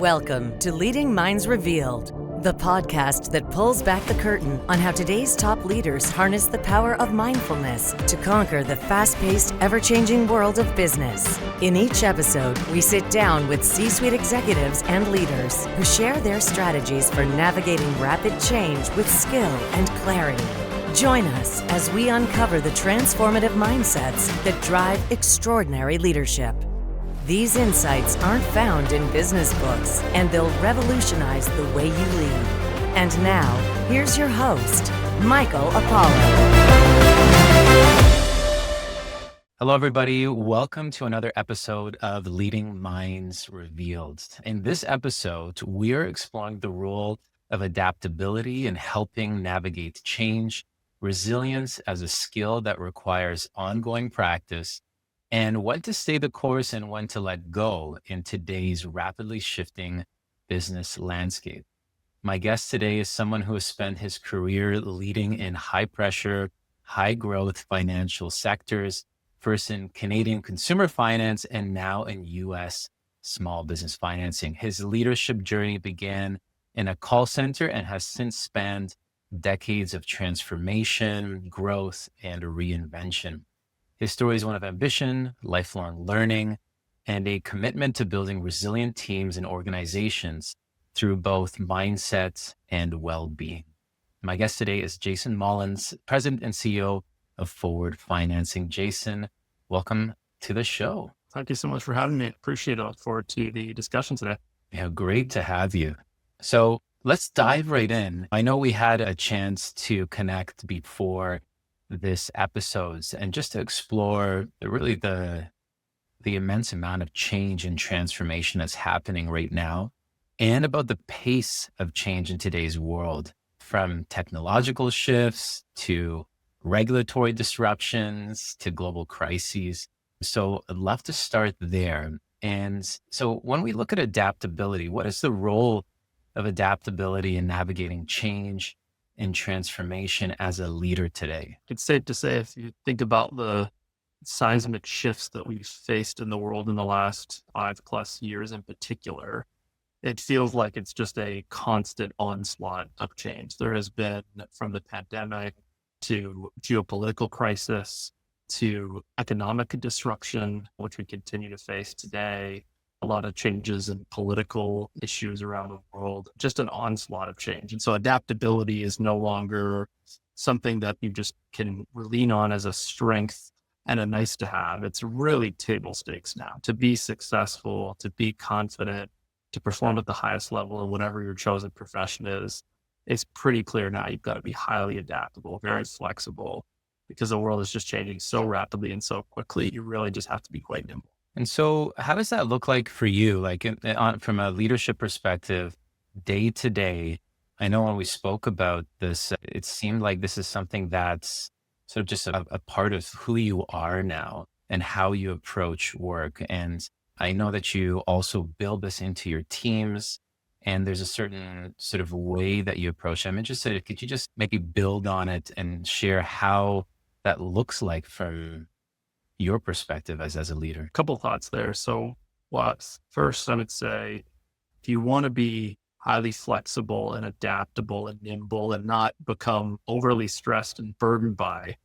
Welcome to Leading Minds Revealed, the podcast that pulls back the curtain on how today's top leaders harness the power of mindfulness to conquer the fast-paced, ever-changing world of business. In each episode, we sit down with C-suite executives and leaders who share their strategies for navigating rapid change with skill and clarity. Join us as we uncover the transformative mindsets that drive extraordinary leadership. These insights aren't found in business books, and they'll revolutionize the way you lead. And now, here's your host, Michael Apollo. Hello, everybody. Welcome to another episode of Leading Minds Revealed. In this episode, we're exploring the role of adaptability in helping navigate change, resilience as a skill that requires ongoing practice, and when to stay the course and when to let go in today's rapidly shifting business landscape. My guest today is someone who has spent his career leading in high pressure, high growth financial sectors, first in Canadian consumer finance and now in US small business financing. His leadership journey began in a call center and has since spanned decades of transformation, growth, and reinvention. His story is one of ambition, lifelong learning, and a commitment to building resilient teams and organizations through both mindset and well-being. My guest today is Jason Mullins, President and CEO of Forward Financing. Jason, welcome to the show. Thank you so much for having me. Appreciate it. I look forward to the discussion today. Yeah, great to have you. So let's dive right in. I know we had a chance to connect before this episodes and just to explore really the immense amount of change and transformation that's happening right now and about the pace of change in today's world, from technological shifts to regulatory disruptions to global crises. So I'd love to start there. And so when we look at adaptability, what is the role of adaptability in navigating change and transformation as a leader today? It's safe to say, if you think about the seismic shifts that we've faced in the world in the last 5+ years in particular, it feels like it's just a constant onslaught of change. There has been, from the pandemic to geopolitical crisis to economic disruption, which we continue to face today, a lot of changes in political issues around the world, just an onslaught of change. And so adaptability is no longer something that you just can lean on as a strength and a nice to have. It's really table stakes now. To be successful, to be confident, to perform at the highest level of whatever your chosen profession is, it's pretty clear now you've got to be highly adaptable, very flexible, because the world is just changing so rapidly and so quickly. You really just have to be quite nimble. And so how does that look like for you? Like from a leadership perspective, day to day? I know when we spoke about this, it seemed like this is something that's sort of just a part of who you are now and how you approach work. And I know that you also build this into your teams, and there's a certain sort of way that you approach it. I'm interested, could you just maybe build on it and share how that looks like from your perspective as a leader? A couple thoughts there. So first, I would say, if you want to be highly flexible and adaptable and nimble and not become overly stressed and burdened by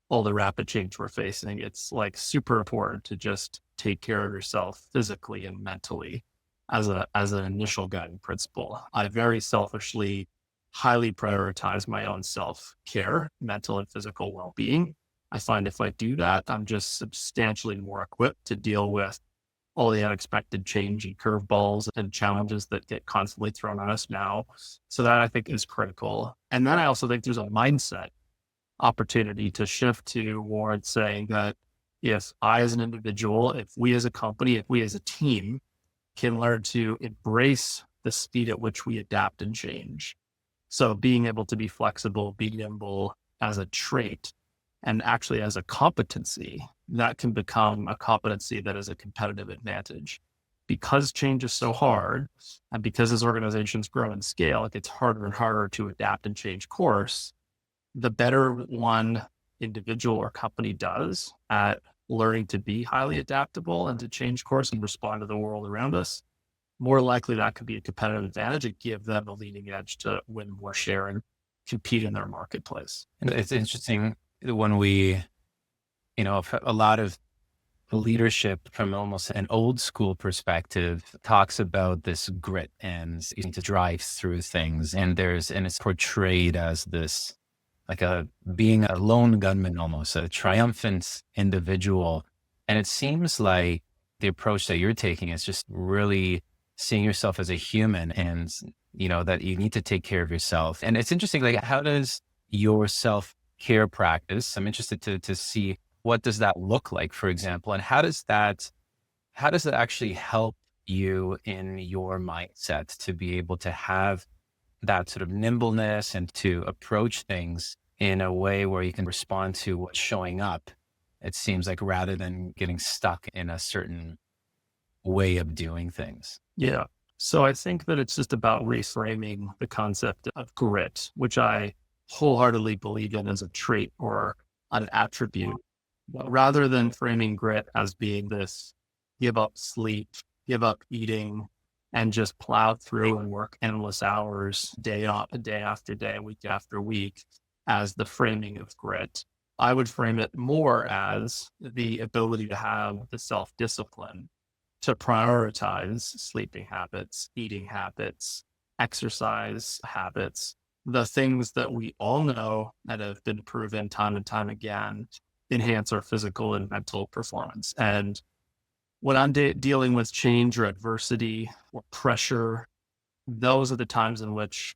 all the rapid change we're facing, it's like super important to just take care of yourself physically and mentally as an initial guiding principle. I very selfishly highly prioritize my own self-care, mental and physical well-being. I find if I do that, I'm just substantially more equipped to deal with all the unexpected change and curveballs and challenges that get constantly thrown at us now. So that, I think, is critical. And then I also think there's a mindset opportunity to shift towards saying that if I as an individual, if we as a company, if we as a team can learn to embrace the speed at which we adapt and change. So being able to be flexible, be nimble as a trait, and actually as a competency, that can become a competency that is a competitive advantage. Because change is so hard, and because as organizations grow and scale, it gets harder and harder to adapt and change course, the better one individual or company does at learning to be highly adaptable and to change course and respond to the world around us, more likely that could be a competitive advantage and give them a leading edge to win more share and compete in their marketplace. And it's interesting when a lot of leadership from almost an old school perspective talks about this grit and you need to drive through things. And it's portrayed as this, like being a lone gunman, almost a triumphant individual. And it seems like the approach that you're taking is just really seeing yourself as a human and, that you need to take care of yourself. And it's interesting, like, how does your self-care practice, I'm interested to see what does that look like, for example, and how does that actually help you in your mindset to be able to have that sort of nimbleness and to approach things in a way where you can respond to what's showing up, it seems like, rather than getting stuck in a certain way of doing things. Yeah. So I think that it's just about reframing the concept of grit, which I wholeheartedly believe in as a trait or an attribute. But rather than framing grit as being this give up sleep, give up eating, and just plow through and work endless hours, day after day, week after week, as the framing of grit, I would frame it more as the ability to have the self-discipline to prioritize sleeping habits, eating habits, exercise habits, the things that we all know that have been proven time and time again enhance our physical and mental performance. And when I'm dealing with change or adversity or pressure, those are the times in which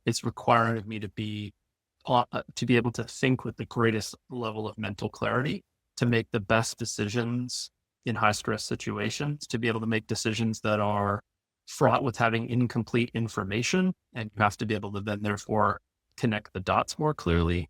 it's requiring of me to be able to think with the greatest level of mental clarity, to make the best decisions in high stress situations, to be able to make decisions that are fraught with having incomplete information. And you have to be able to then therefore connect the dots more clearly.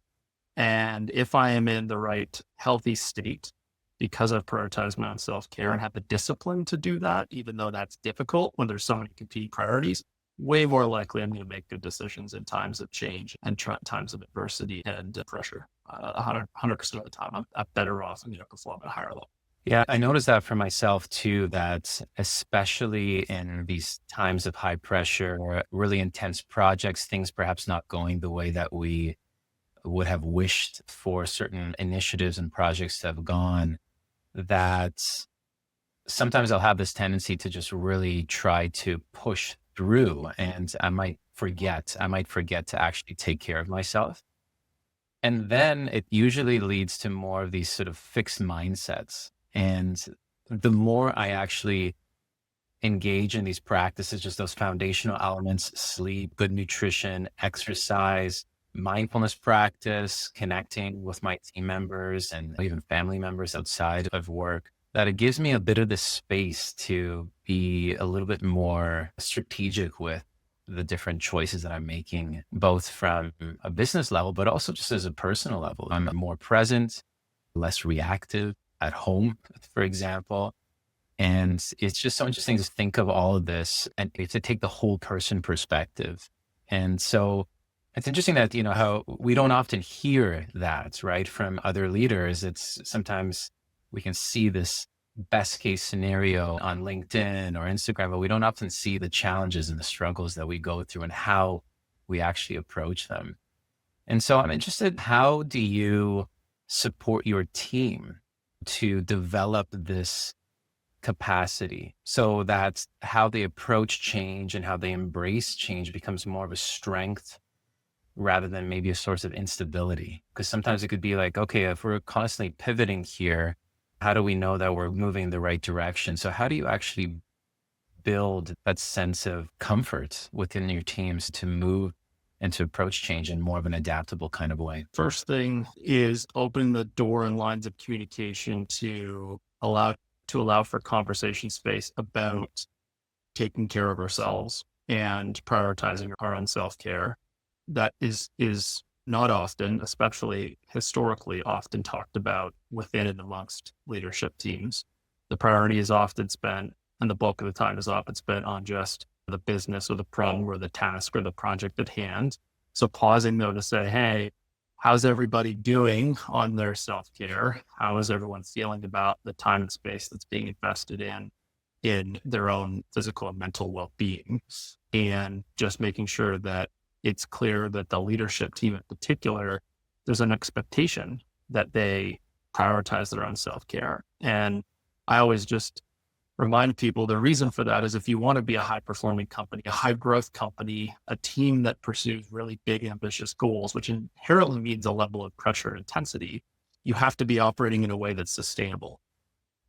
And if I am in the right healthy state, because I've prioritized my own self-care and have the discipline to do that, even though that's difficult when there's so many competing priorities, way more likely I'm going to make good decisions in times of change and times of adversity and pressure. 100% of the time, I'm better off and perform at a higher level. Yeah, I noticed that for myself too, that especially in these times of high pressure or really intense projects, things perhaps not going the way that we would have wished for certain initiatives and projects to have gone, that sometimes I'll have this tendency to just really try to push through, and I might forget to actually take care of myself. And then it usually leads to more of these sort of fixed mindsets. And the more I actually engage in these practices, just those foundational elements, sleep, good nutrition, exercise, mindfulness practice, connecting with my team members and even family members outside of work, that it gives me a bit of the space to be a little bit more strategic with the different choices that I'm making, both from a business level, but also just as a personal level. I'm more present, less reactive at home, for example. And it's just so interesting to think of all of this and to take the whole person perspective. And so it's interesting that, how we don't often hear that, right, from other leaders. It's sometimes we can see this best case scenario on LinkedIn or Instagram, but we don't often see the challenges and the struggles that we go through and how we actually approach them. And so I'm interested, how do you support your team to develop this capacity so that how they approach change and how they embrace change becomes more of a strength rather than maybe a source of instability? Because sometimes it could be like, okay, if we're constantly pivoting here, how do we know that we're moving in the right direction? So how do you actually build that sense of comfort within your teams to move and to approach change in more of an adaptable kind of way? First thing is opening the door and lines of communication to allow for conversation space about taking care of ourselves and prioritizing our own self-care. That is not often, especially historically, often talked about within and amongst leadership teams. The priority is often spent, and the bulk of the time is often spent on just the business or the problem or the task or the project at hand. So pausing though to say, hey, how's everybody doing on their self-care? How is everyone feeling about the time and space that's being invested in in their own physical and mental well-being, and just making sure that it's clear that the leadership team in particular, there's an expectation that they prioritize their own self-care. And I always just remind people the reason for that is if you want to be a high performing company, a high growth company, a team that pursues really big, ambitious goals, which inherently means a level of pressure and intensity, you have to be operating in a way that's sustainable.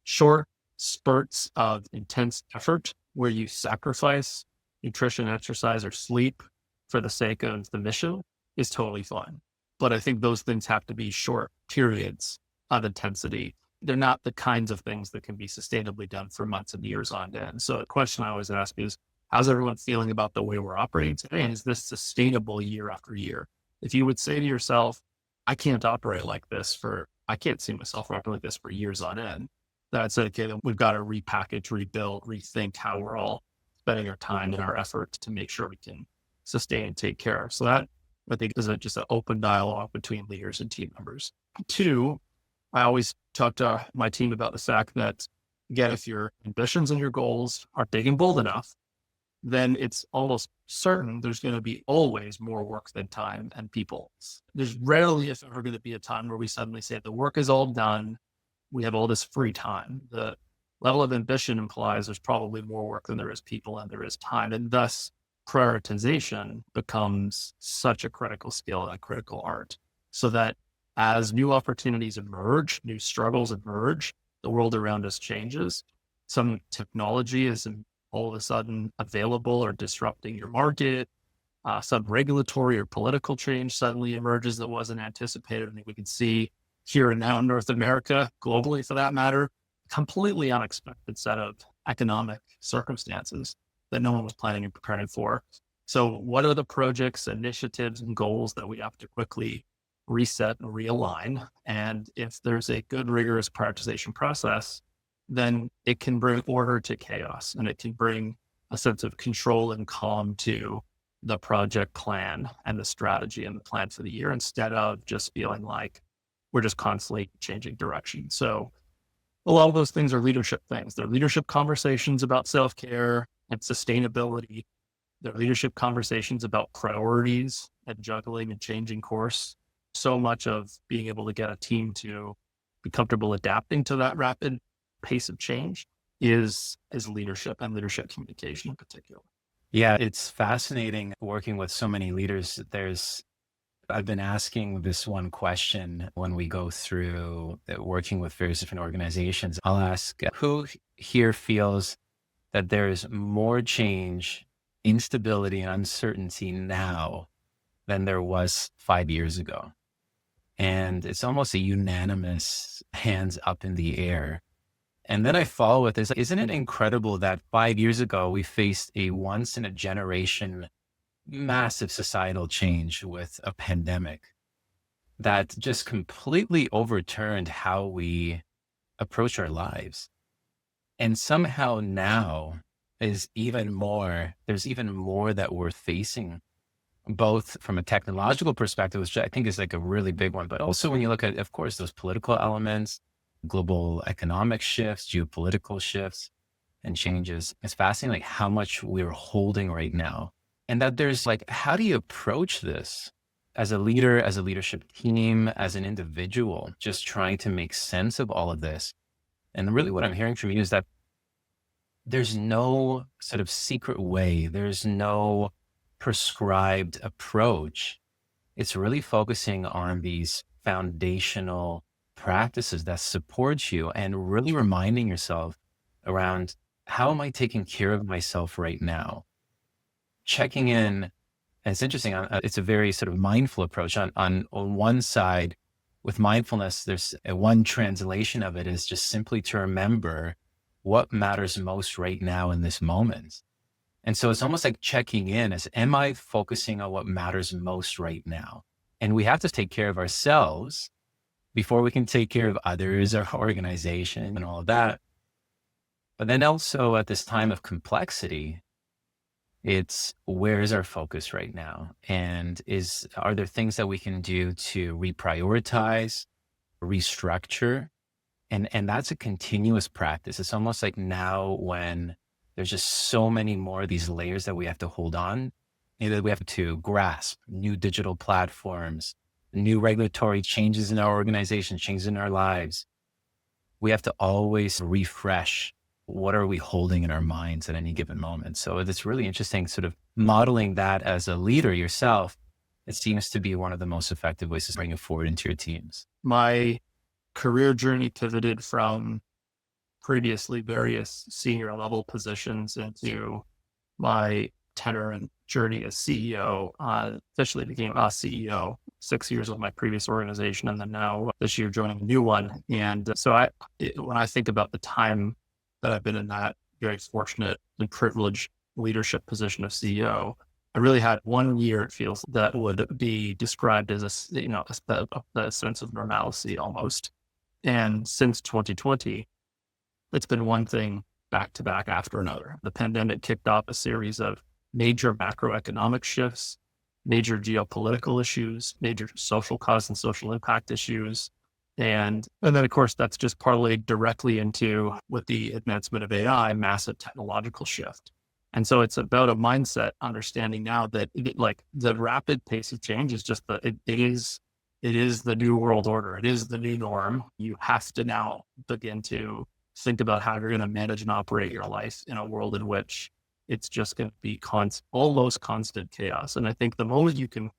Short spurts of intense effort where you sacrifice nutrition, exercise, or sleep for the sake of the mission is totally fine. But I think those things have to be short periods of intensity. They're not the kinds of things that can be sustainably done for months and years on end. So the question I always ask is, how's everyone feeling about the way we're operating today? And is this sustainable year after year? If you would say to yourself, I can't operate like this I can't see myself operating like this for years on end. That's okay. Then we've got to repackage, rebuild, rethink how we're all spending our time and our efforts to make sure we can sustain and take care. So that I think is just an open dialogue between leaders and team members. Two, I always talk to my team about the fact that, again, if your ambitions and your goals are big and bold enough, then it's almost certain there's going to be always more work than time and people. There's rarely, if ever, going to be a time where we suddenly say the work is all done. We have all this free time. The level of ambition implies there's probably more work than there is people and there is time. And thus prioritization becomes such a critical skill and a critical art, so that as new opportunities emerge, new struggles emerge, the world around us changes. Some technology is all of a sudden available or disrupting your market. Some regulatory or political change suddenly emerges that wasn't anticipated. I think we can see here and now in North America, globally for that matter, completely unexpected set of economic circumstances that no one was planning and preparing for. So what are the projects, initiatives, and goals that we have to quickly reset and realign? And if there's a good, rigorous prioritization process, then it can bring order to chaos, and it can bring a sense of control and calm to the project plan and the strategy and the plan for the year, instead of just feeling like we're just constantly changing direction. So a lot of those things are leadership things. They're leadership conversations about self-care and sustainability. They're leadership conversations about priorities and juggling and changing course. So much of being able to get a team to be comfortable adapting to that rapid pace of change is leadership and leadership communication in particular. Yeah, it's fascinating working with so many leaders. I've been asking this one question when we go through working with various different organizations. I'll ask, who here feels that there is more change, instability, and uncertainty now than there was 5 years ago? And it's almost a unanimous hands up in the air. And then I follow with this, isn't it incredible that 5 years ago, we faced a once in a generation massive societal change with a pandemic that just completely overturned how we approach our lives. And somehow now there's even more that we're facing, both from a technological perspective, which I think is like a really big one, but also when you look at, of course, those political elements, global economic shifts, geopolitical shifts and changes. It's fascinating, like how much we're holding right now. And that there's like, how do you approach this as a leader, as a leadership team, as an individual, just trying to make sense of all of this? And really what I'm hearing from you is that there's no sort of secret way. There's no prescribed approach. It's really focusing on these foundational practices that support you and really reminding yourself around, how am I taking care of myself right now? Checking in. And it's interesting. It's a very sort of mindful approach. On one side, with mindfulness, there's one translation of it is just simply to remember what matters most right now in this moment. And so it's almost like checking in as, am I focusing on what matters most right now? And we have to take care of ourselves before we can take care of others, our organization and all of that. But then also at this time of complexity, it's, where's our focus right now? And are there things that we can do to reprioritize, restructure, And that's a continuous practice. It's almost like now when there's just so many more of these layers that we have to hold on, that we have to grasp new digital platforms, new regulatory changes in our organization, changes in our lives. We have to always refresh what are we holding in our minds at any given moment. So it's really interesting sort of modeling that as a leader yourself. It seems to be one of the most effective ways to bring it forward into your teams. My career journey pivoted from previously various senior level positions into my tenure and journey as CEO. Officially became a CEO 6 years with my previous organization, and then now this year joining a new one. And so when I think about the time that I've been in that very fortunate and privileged leadership position of CEO, I really had 1 year, it feels, that would be described as a sense of normalcy almost. And since 2020, it's been one thing back to back after another. The pandemic kicked off a series of major macroeconomic shifts, major geopolitical issues, major social cause and social impact issues. And then, of course, that's just parlayed directly into, with the advancement of AI, massive technological shift. And so it's about a mindset understanding now that the rapid pace of change is just it is the new world order. It is the new norm. You have to now begin to think about how you're going to manage and operate your life in a world in which it's just going to be almost constant chaos. And I think the moment you can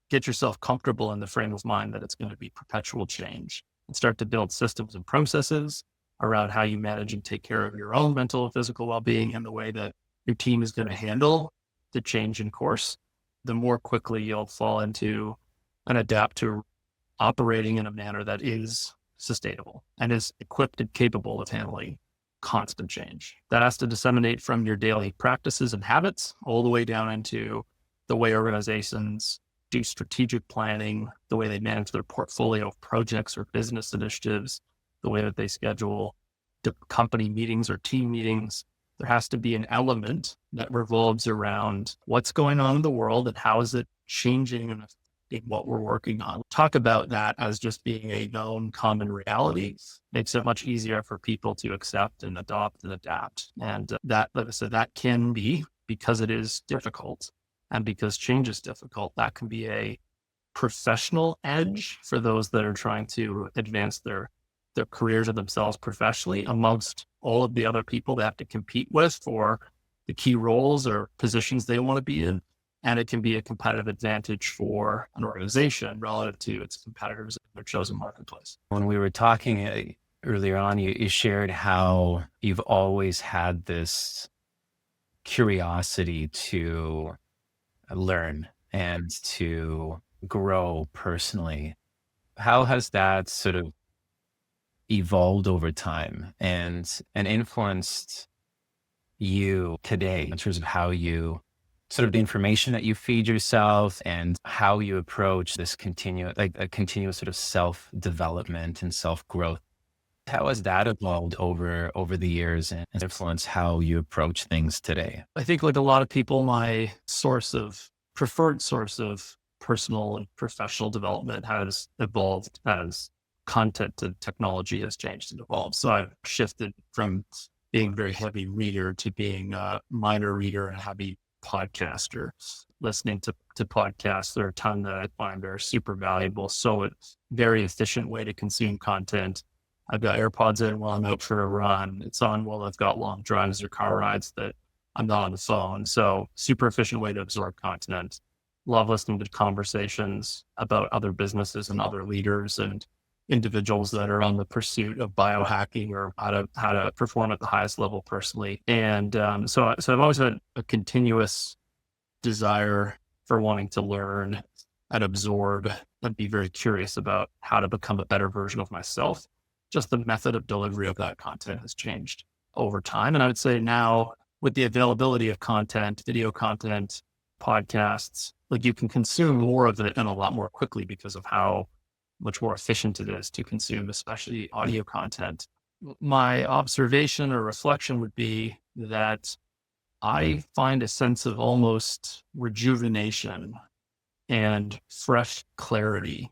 get yourself comfortable in the frame of mind that it's going to be perpetual change and start to build systems and processes around how you manage and take care of your own mental and physical well-being and the way that your team is going to handle the change in course, the more quickly you'll fall into and adapt to operating in a manner that is sustainable and is equipped and capable of handling constant change. That has to disseminate from your daily practices and habits all the way down into the way organizations do strategic planning, the way they manage their portfolio of projects or business initiatives, the way that they schedule company meetings or team meetings. There has to be an element that revolves around what's going on in the world and how is it changing and affecting what we're working on. Talk about that as just being a known common reality makes it much easier for people to accept and adopt and adapt. And that, like I said, that can be, because it is difficult and because change is difficult, that can be a professional edge for those that are trying to advance their careers of themselves professionally amongst all of the other people they have to compete with for the key roles or positions they want to be in. And it can be a competitive advantage for an organization relative to its competitors in their chosen marketplace. When we were talking earlier on, you shared how you've always had this curiosity to learn and to grow personally. How has that sort of evolved over time and influenced you today in terms of how you sort of the information that you feed yourself and how you approach this continuous sort of self-development and self-growth? How has that evolved over the years and influenced how you approach things today? I think, like a lot of people, my preferred source of personal and professional development has evolved as content and technology has changed and evolved. So I've shifted from being a very heavy reader to being a minor reader and heavy podcaster, listening to podcasts. There are a ton that I find are super valuable. So it's a very efficient way to consume content. I've got AirPods in while I'm out for a run. It's on while I've got long drives or car rides that I'm not on the phone. So super efficient way to absorb content. Love listening to conversations about other businesses and other leaders and individuals that are on the pursuit of biohacking or how to perform at the highest level personally. And so I've always had a continuous desire for wanting to learn and absorb and be very curious about how to become a better version of myself. Just the method of delivery of that content has changed over time. And I would say now, with the availability of content, video content, podcasts, like you can consume more of it and a lot more quickly because of how much more efficient it is to consume, especially audio content. My observation or reflection would be that I find a sense of almost rejuvenation and fresh clarity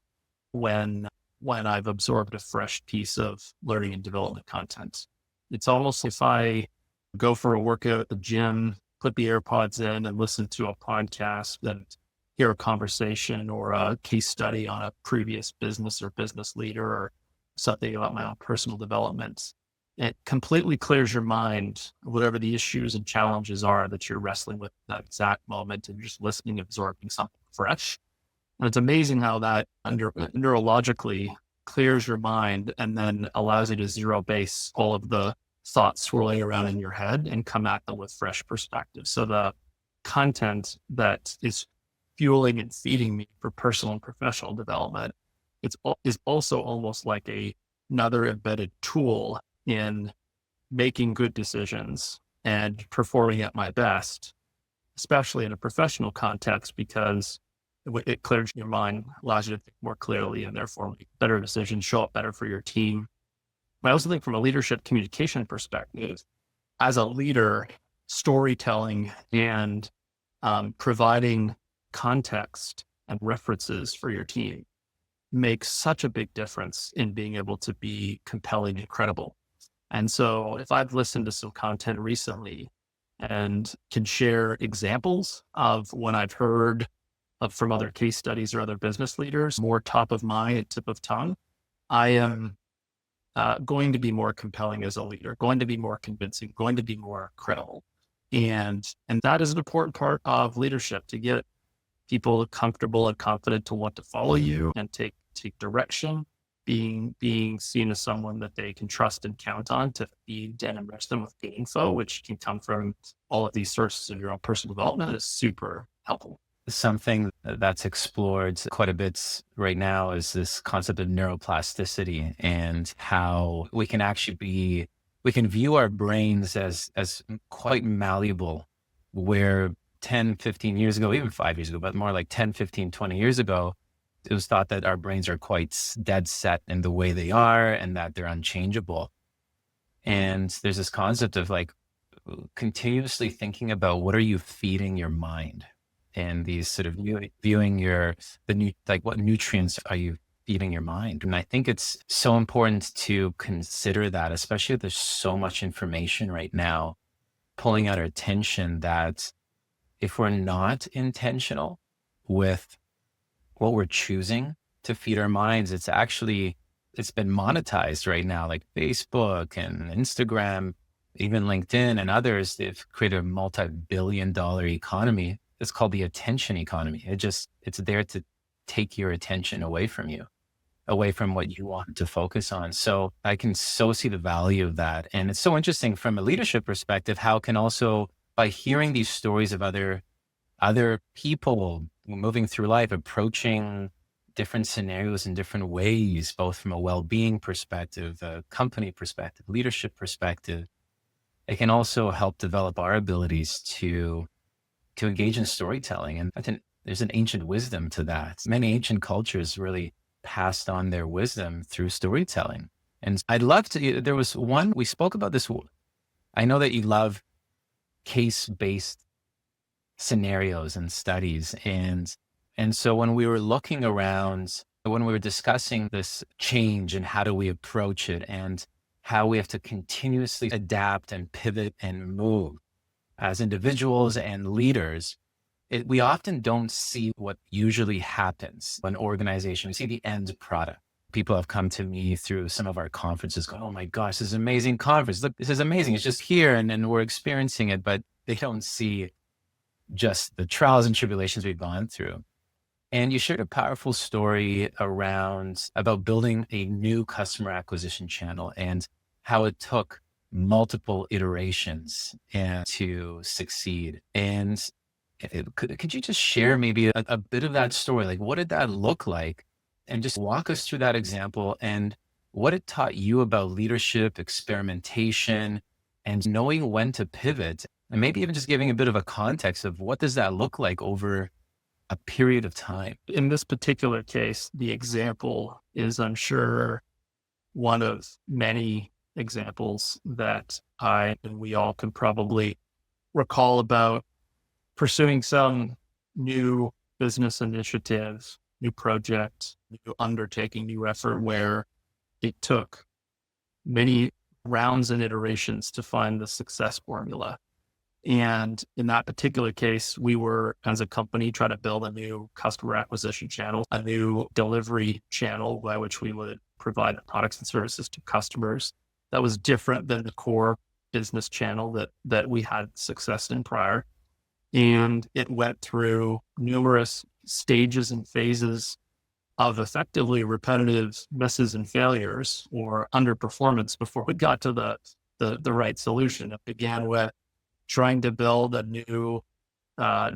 when when I've absorbed a fresh piece of learning and development content. It's almost if I go for a workout at the gym, put the AirPods in and listen to a podcast, then hear a conversation or a case study on a previous business or business leader or something about my own personal development. It completely clears your mind, whatever the issues and challenges are that you're wrestling with at that exact moment, and just listening, absorbing something fresh. And it's amazing how that neurologically clears your mind and then allows you to zero base all of the thoughts swirling around in your head and come at them with fresh perspective. So the content that is fueling and feeding me for personal and professional development, is also almost like another embedded tool in making good decisions and performing at my best, especially in a professional context, because it clears your mind, allows you to think more clearly, and therefore make better decisions, show up better for your team. But I also think from a leadership communication perspective, as a leader, storytelling and providing context and references for your team makes such a big difference in being able to be compelling and credible. And so if I've listened to some content recently and can share examples of when I've heard from other case studies or other business leaders, more top of mind and tip of tongue, I am going to be more compelling as a leader, going to be more convincing, going to be more credible. And that is an important part of leadership, to get people comfortable and confident to want to follow you and take direction, being seen as someone that they can trust and count on to feed and enrich them with good info, which can come from all of these sources of your own personal development, is super helpful. Something that's explored quite a bit right now is this concept of neuroplasticity, and how we can actually we can view our brains as quite malleable, where 10, 15 years ago, even 5 years ago, but more like 10, 15, 20 years ago, it was thought that our brains are quite dead set in the way they are and that they're unchangeable. And there's this concept of like continuously thinking about what are you feeding your mind, and these sort of viewing what nutrients are you feeding your mind. And I think it's so important to consider that, especially if there's so much information right now pulling at our attention, that if we're not intentional with what we're choosing to feed our minds, it's been monetized right now, like Facebook and Instagram, even LinkedIn and others. They've created a multi-billion-dollar economy. It's called the attention economy. It's there to take your attention away from you, away from what you want to focus on. So I can so see the value of that. And it's so interesting from a leadership perspective, how can also, by hearing these stories of other people moving through life, approaching different scenarios in different ways, both from a well-being perspective, a company perspective, leadership perspective, it can also help develop our abilities to engage in storytelling. And I think there's an ancient wisdom to that. Many ancient cultures really passed on their wisdom through storytelling. And I'd love to, there was one, we spoke about this. I know that you love case-based scenarios and studies. And so when we were looking around, when we were discussing this change and how do we approach it, and how we have to continuously adapt and pivot and move as individuals and leaders, we often don't see what usually happens when organizations. We see the end product. People have come to me through some of our conferences going, oh my gosh, this is an amazing conference. Look, this is amazing. It's just here and we're experiencing it, but they don't see just the trials and tribulations we've gone through. And you shared a powerful story about building a new customer acquisition channel and how it took multiple iterations to succeed. And could you just share maybe a bit of that story? Like, what did that look like? And just walk us through that example and what it taught you about leadership, experimentation, and knowing when to pivot, and maybe even just giving a bit of a context of what does that look like over a period of time. In this particular case, the example is, I'm sure, one of many examples that I and we all can probably recall about pursuing some new business initiatives new project, new undertaking, new effort, where it took many rounds and iterations to find the success formula. And in that particular case, we were, as a company, trying to build a new customer acquisition channel, a new delivery channel by which we would provide products and services to customers that was different than the core business channel that we had success in prior. And it went through numerous stages and phases of effectively repetitive misses and failures or underperformance before we got to the right solution. It began with trying to build a new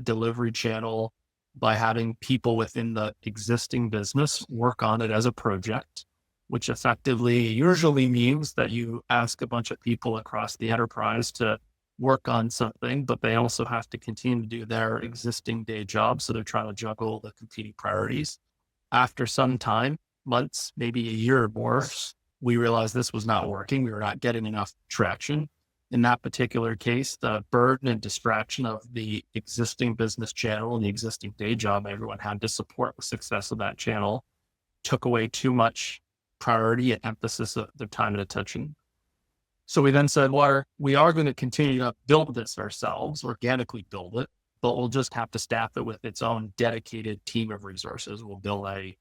delivery channel by having people within the existing business work on it as a project, which effectively usually means that you ask a bunch of people across the enterprise to work on something, but they also have to continue to do their existing day job. So they're trying to juggle the competing priorities. After some time, months, maybe a year or more, we realized this was not working. We were not getting enough traction. In that particular case, the burden and distraction of the existing business channel and the existing day job everyone had to support the success of that channel took away too much priority and emphasis of their time and attention. So we then said, well, we are going to continue to build this ourselves, organically build it, but we'll just have to staff it with its own dedicated team of resources. We'll build a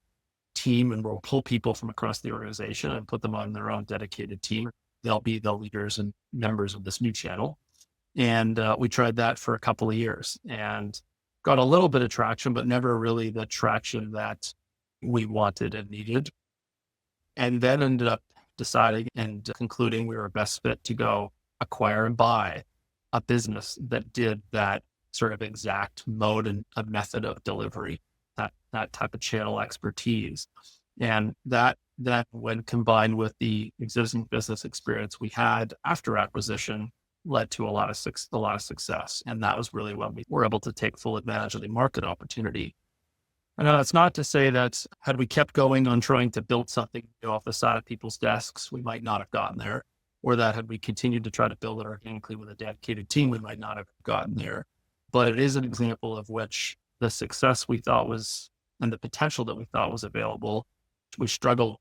team and we'll pull people from across the organization and put them on their own dedicated team. They'll be the leaders and members of this new channel. And we tried that for a couple of years and got a little bit of traction, but never really the traction that we wanted and needed. And then ended up deciding and concluding we were best fit to go acquire and buy a business that did that sort of exact mode and a method of delivery, that type of channel expertise. And that when combined with the existing business experience we had after acquisition led to a lot of success. And that was really when we were able to take full advantage of the market opportunity. And that's not to say that had we kept going on trying to build something off the side of people's desks, we might not have gotten there, or that had we continued to try to build it organically with a dedicated team, we might not have gotten there. But it is an example of which the success we thought was, and the potential that we thought was available, we struggled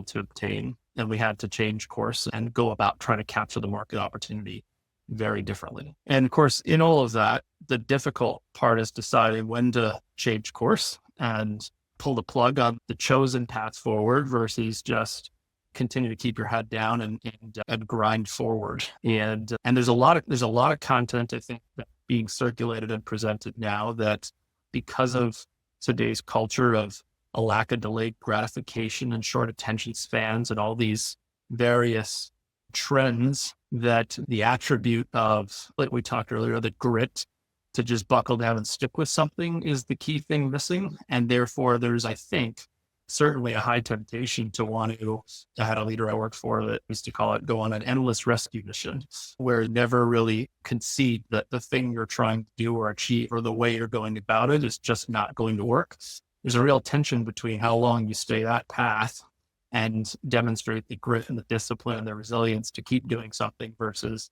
to obtain, and we had to change course and go about trying to capture the market opportunity very differently. And of course, in all of that, the difficult part is deciding when to change course and pull the plug on the chosen path forward versus just continue to keep your head down and grind forward. And there's a lot of content, I think, that being circulated and presented now that because of today's culture of a lack of delayed gratification and short attention spans and all these various trends, that the attribute of, like we talked earlier, the grit to just buckle down and stick with something is the key thing missing. And therefore there's, I think, certainly a high temptation to want to, I had a leader I worked for that used to call it go on an endless rescue mission, where you never really concede that the thing you're trying to do or achieve or the way you're going about it is just not going to work. There's a real tension between how long you stay that path and demonstrate the grit and the discipline and the resilience to keep doing something versus,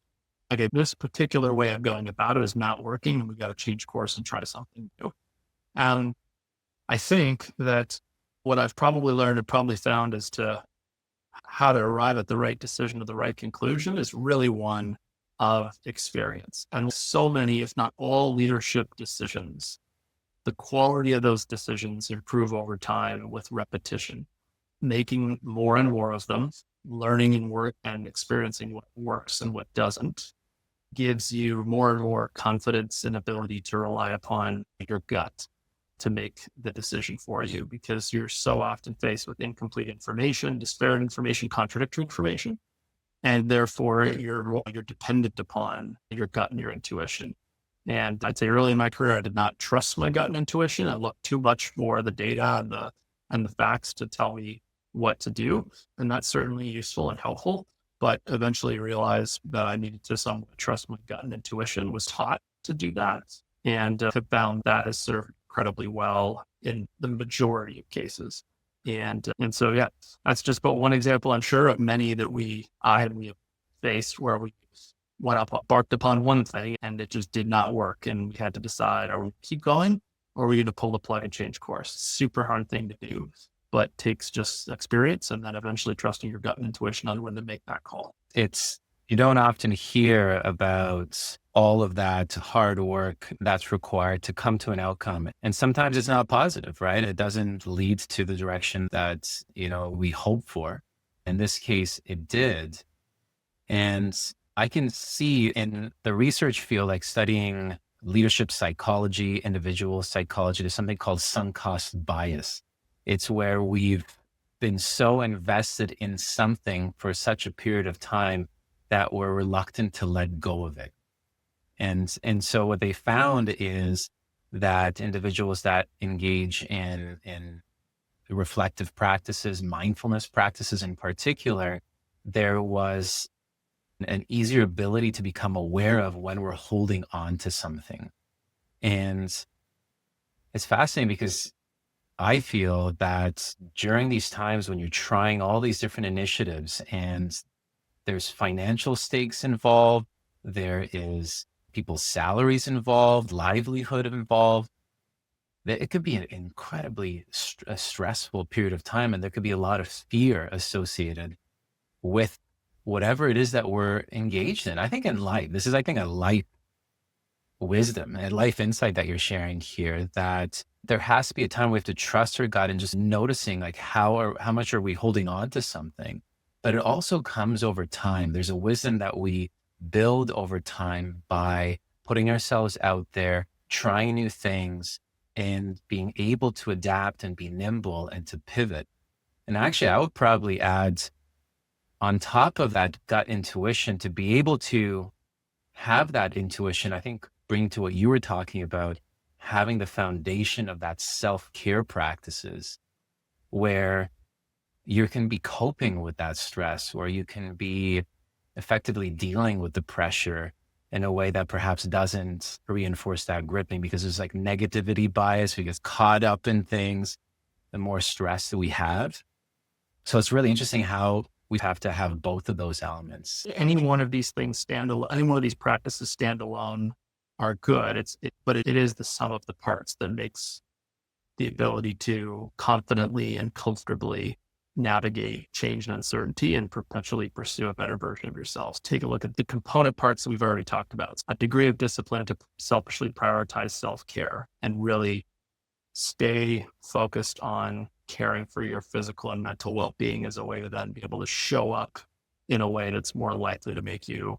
okay, this particular way of going about it is not working and we got to change course and try something new. And I think that what I've probably learned and probably found as to how to arrive at the right decision or the right conclusion is really one of experience. And so many, if not all, leadership decisions, the quality of those decisions improve over time with repetition, making more and more of them, learning and work and experiencing what works and what doesn't, gives you more and more confidence and ability to rely upon your gut to make the decision for you, because you're so often faced with incomplete information, disparate information, contradictory information, and therefore you're dependent upon your gut and your intuition. And I'd say early in my career, I did not trust my gut and intuition. I looked too much for the data and the facts to tell me what to do. And that's certainly useful and helpful, but eventually realized that I needed to somewhat trust my gut and intuition, was taught to do that, and have found that has served incredibly well in the majority of cases. And so, yeah, that's just but one example, I'm sure, of many that we have faced where we embarked upon one thing and it just did not work. And we had to decide, are we keep going or were you to pull the plug and change course? Super hard thing to do, but takes just experience and then eventually trusting your gut and intuition on when to make that call. You don't often hear about all of that hard work that's required to come to an outcome. And sometimes it's not positive, right? It doesn't lead to the direction that, we hope for. In this case, it did. And I can see in the research field, like studying leadership psychology, individual psychology, there's something called sunk cost bias. It's where we've been so invested in something for such a period of time that we're reluctant to let go of it. And so what they found is that individuals that engage in reflective practices, mindfulness practices in particular, there was an easier ability to become aware of when we're holding on to something. And it's fascinating because I feel that during these times when you're trying all these different initiatives and there's financial stakes involved, there is people's salaries involved, livelihood involved, that it could be an incredibly stressful period of time. And there could be a lot of fear associated with whatever it is that we're engaged in. I think in life, this is, I think, a life wisdom and life insight that you're sharing here, that there has to be a time we have to trust our gut and just noticing like how much are we holding on to something. But it also comes over time. There's a wisdom that we build over time by putting ourselves out there, trying new things, and being able to adapt and be nimble and to pivot. And actually, I would probably add on top of that gut intuition, to be able to have that intuition, I think bring to what you were talking about, having the foundation of that self-care practices where you can be coping with that stress, or you can be effectively dealing with the pressure in a way that perhaps doesn't reinforce that gripping, because there's like negativity bias. We get caught up in things, the more stress that we have. So it's really interesting how we have to have both of those elements. Any one of these things any one of these practices stand alone are good. But it is the sum of the parts that makes the ability to confidently and comfortably navigate change and uncertainty and potentially pursue a better version of yourselves. Take a look at the component parts that we've already talked about. A degree of discipline to selfishly prioritize self-care and really stay focused on caring for your physical and mental well-being as a way to then be able to show up in a way that's more likely to make you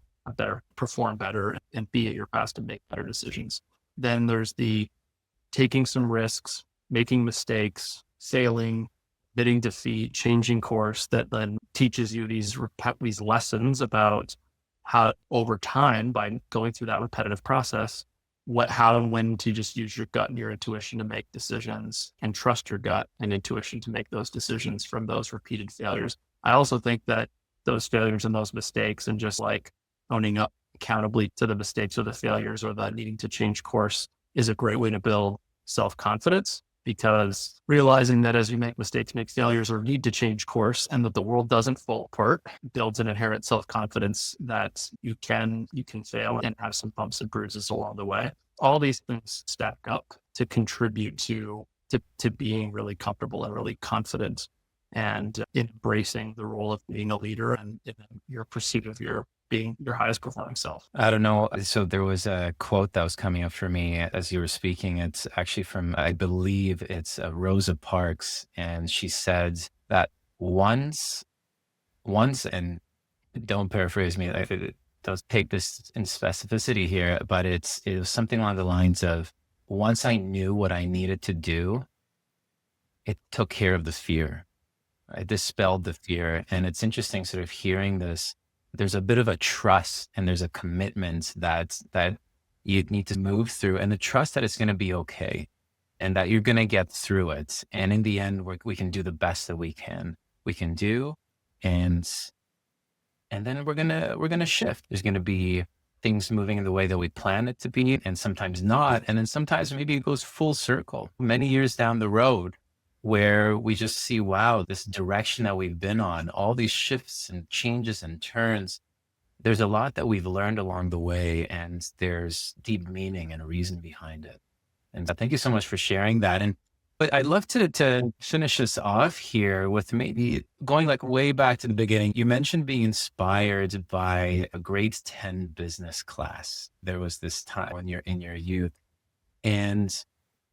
perform better and be at your best and make better decisions. Then there's the taking some risks, making mistakes, failing, admitting defeat, changing course, that then teaches you these lessons about how over time, by going through that repetitive process, how and when to just use your gut and your intuition to make decisions, and trust your gut and intuition to make those decisions from those repeated failures. I also think that those failures and those mistakes, and just like owning up accountably to the mistakes or the failures or the needing to change course, is a great way to build self-confidence, because realizing that as you make mistakes, make failures, or need to change course, and that the world doesn't fall apart, builds an inherent self-confidence that you can fail and have some bumps and bruises along the way. All these things stack up to contribute to being really comfortable and really confident and embracing the role of being a leader and in your pursuit of being your highest performing self. I don't know. So there was a quote that was coming up for me as you were speaking. It's actually from, I believe it's Rosa Parks. And she said that once, and don't paraphrase me, it does take this in specificity here, but it was something along the lines of, once I knew what I needed to do, it took care of the fear. It dispelled the fear. And it's interesting sort of hearing this. There's a bit of a trust and there's a commitment that you need to move through, and the trust that it's going to be okay and that you're going to get through it. And in the end, we can do the best that we can do. And then we're going to shift. There's going to be things moving in the way that we plan it to be, and sometimes not. And then sometimes maybe it goes full circle many years down the road, where we just see, wow, this direction that we've been on, all these shifts and changes and turns, there's a lot that we've learned along the way, and there's deep meaning and a reason behind it. And thank you so much for sharing that. But I'd love to finish this off here with maybe going like way back to the beginning. You mentioned being inspired by a grade 10 business class. There was this time when you're in your youth. And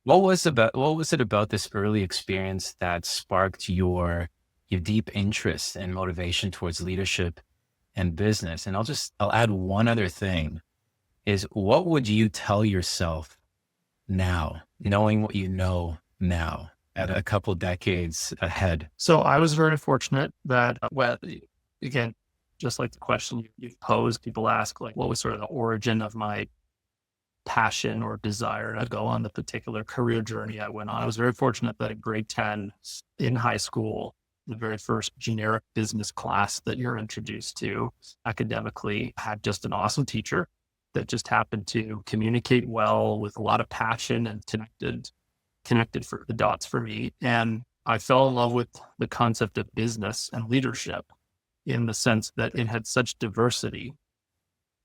what was it about this early experience that sparked your deep interest and motivation towards leadership and business? And I'll add one other thing is, what would you tell yourself now, knowing what you know now at a couple decades ahead? So I was very fortunate that, again, just like the question you've posed, people ask, like, what was sort of the origin of my passion or desire to go on the particular career journey I went on. I was very fortunate that in grade 10 in high school, the very first generic business class that you're introduced to academically had just an awesome teacher that just happened to communicate well with a lot of passion and connected for the dots for me. And I fell in love with the concept of business and leadership in the sense that it had such diversity,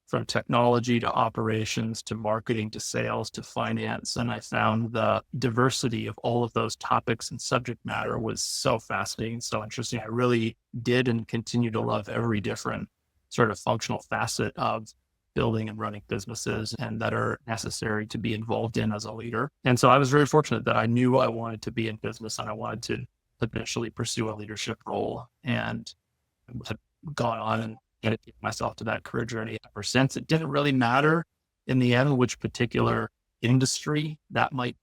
from technology to operations to marketing to sales to finance. And I found the diversity of all of those topics and subject matter was so fascinating, so interesting. I really did and continue to love every different sort of functional facet of building and running businesses and that are necessary to be involved in as a leader. And so I was very fortunate that I knew I wanted to be in business and I wanted to eventually pursue a leadership role, and had gone on and dedicated myself to that career journey ever since. It didn't really matter in the end which particular industry that might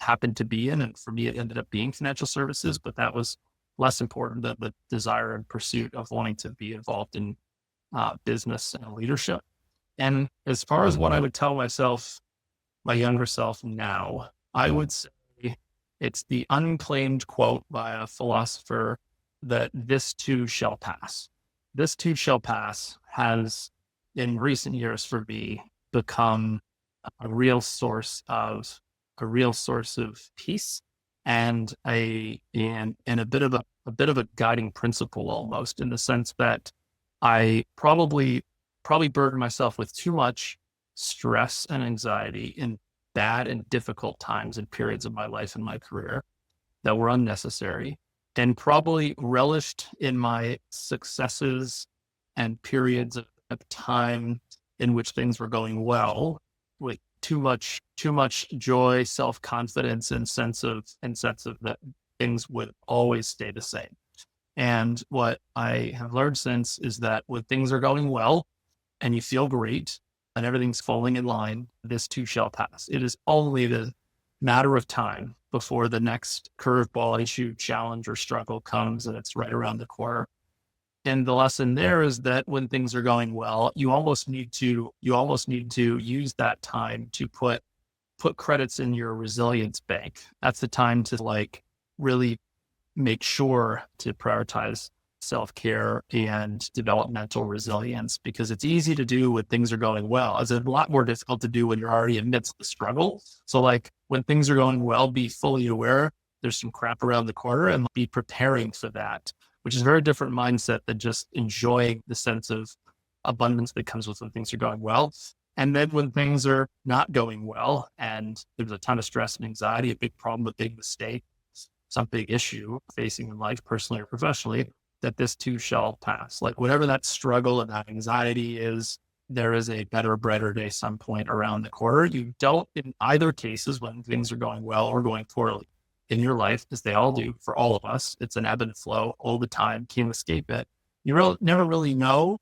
happen to be in. And for me, it ended up being financial services, but that was less important than the desire and pursuit of wanting to be involved in business and leadership. And as far as what I would tell myself, my younger self now, I would say it's the unclaimed quote by a philosopher that this too shall pass. This too shall pass has, in recent years for me, become a real source of peace and a bit of a guiding principle, almost, in the sense that I probably burdened myself with too much stress and anxiety in bad and difficult times and periods of my life and my career that were unnecessary, and probably relished in my successes and periods of time in which things were going well with too much joy, self-confidence, and sense of that things would always stay the same. And what I have learned since is that when things are going well and you feel great and everything's falling in line, this too shall pass. It is only the matter of time before the next curveball issue, challenge, or struggle comes, and it's right around the corner. And the lesson there is that when things are going well, you almost need to use that time to put credits in your resilience bank. That's the time to really make sure to prioritize self-care and developmental resilience, because it's easy to do when things are going well. It's a lot more difficult to do when you're already amidst the struggle. So when things are going well, be fully aware there's some crap around the corner and be preparing for that, which is a very different mindset than just enjoying the sense of abundance that comes with when things are going well. And then when things are not going well and there's a ton of stress and anxiety, a big problem, a big mistake, some big issue facing in life, personally or professionally, that this too shall pass. Whatever that struggle and that anxiety is, there is a better, brighter day some point around the corner. You don't, in either cases, when things are going well or going poorly in your life, as they all do for all of us, it's an ebb and flow all the time, can't escape it. You never really know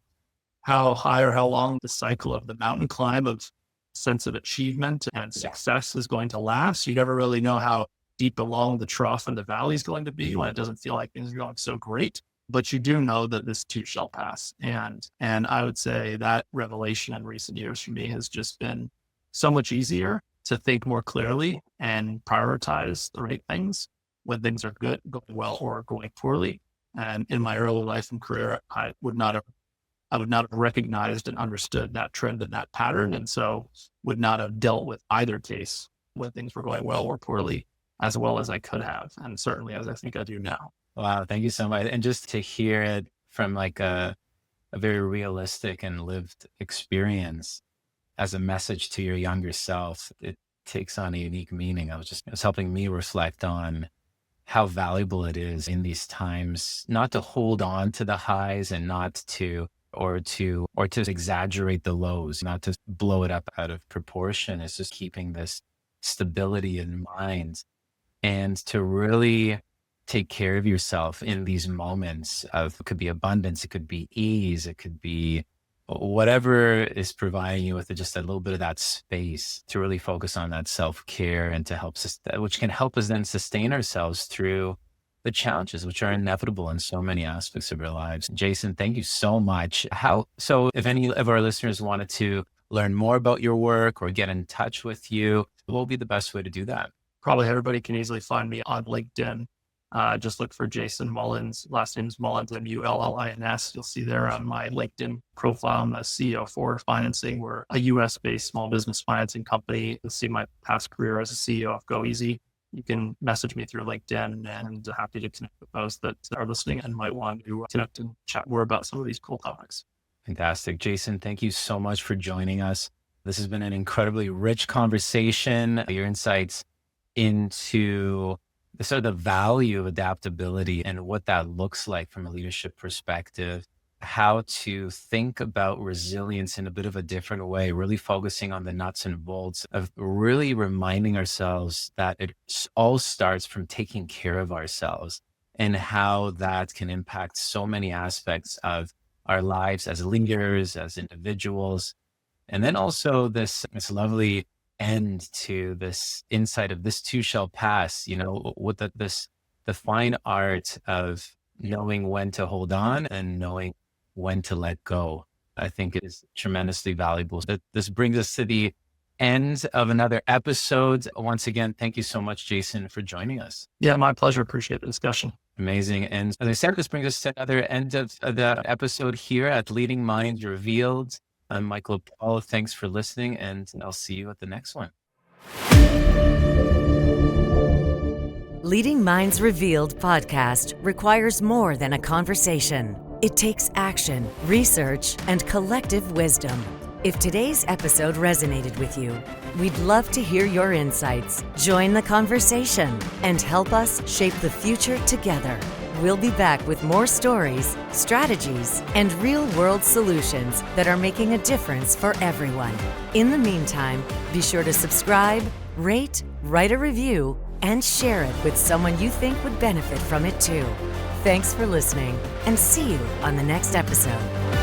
how high or how long the cycle of the mountain climb of sense of achievement and success is going to last. You never really know how deep along the trough and the valley is going to be when it doesn't feel like things are going so great. But you do know that this too shall pass. And I would say that revelation in recent years for me has just been so much easier to think more clearly and prioritize the right things when things are good, going well, or going poorly. And in my early life and career, I would not have recognized and understood that trend and that pattern. And so would not have dealt with either case when things were going well or poorly as well as I could have. And certainly as I think I do now. Wow. Thank you so much. And just to hear it from a very realistic and lived experience as a message to your younger self, takes on a unique meaning. It's helping me reflect on how valuable it is in these times, not to hold on to the highs and not to, or to exaggerate the lows, not to blow it up out of proportion. It's just keeping this stability in mind and to really take care of yourself in these moments of, it could be abundance, it could be ease, it could be whatever is providing you with just a little bit of that space to really focus on that self-care and to help, which can help us then sustain ourselves through the challenges, which are inevitable in so many aspects of our lives. Jason, thank you so much. So if any of our listeners wanted to learn more about your work or get in touch with you, what will be the best way to do that? Probably everybody can easily find me on LinkedIn. Just look for Jason Mullins. Last name's Mullins, Mullins. You'll see there on my LinkedIn profile. I'm the CEO of Forward Financing. We're a US-based small business financing company. You'll see my past career as a CEO of GoEasy. You can message me through LinkedIn, and happy to connect with those that are listening and might want to connect and chat more about some of these cool topics. Fantastic. Jason, thank you so much for joining us. This has been an incredibly rich conversation. Your insights into the sort of the value of adaptability and what that looks like from a leadership perspective, how to think about resilience in a bit of a different way, really focusing on the nuts and bolts of really reminding ourselves that it all starts from taking care of ourselves and how that can impact so many aspects of our lives as leaders, as individuals. And then also this lovely end to this insight of this too shall pass, with the fine art of knowing when to hold on and knowing when to let go, I think is tremendously valuable. This brings us to the end of another episode. Once again, thank you so much, Jason, for joining us. Yeah, my pleasure. Appreciate the discussion. Amazing. And as I said, this brings us to another end of the episode here at Leading Minds Revealed. I'm Michael Paul. Thanks for listening, and I'll see you at the next one. Leading Minds Revealed podcast requires more than a conversation. It takes action, research, and collective wisdom. If today's episode resonated with you, we'd love to hear your insights, join the conversation, and help us shape the future together. We'll be back with more stories, strategies, and real-world solutions that are making a difference for everyone. In the meantime, be sure to subscribe, rate, write a review, and share it with someone you think would benefit from it too. Thanks for listening, and see you on the next episode.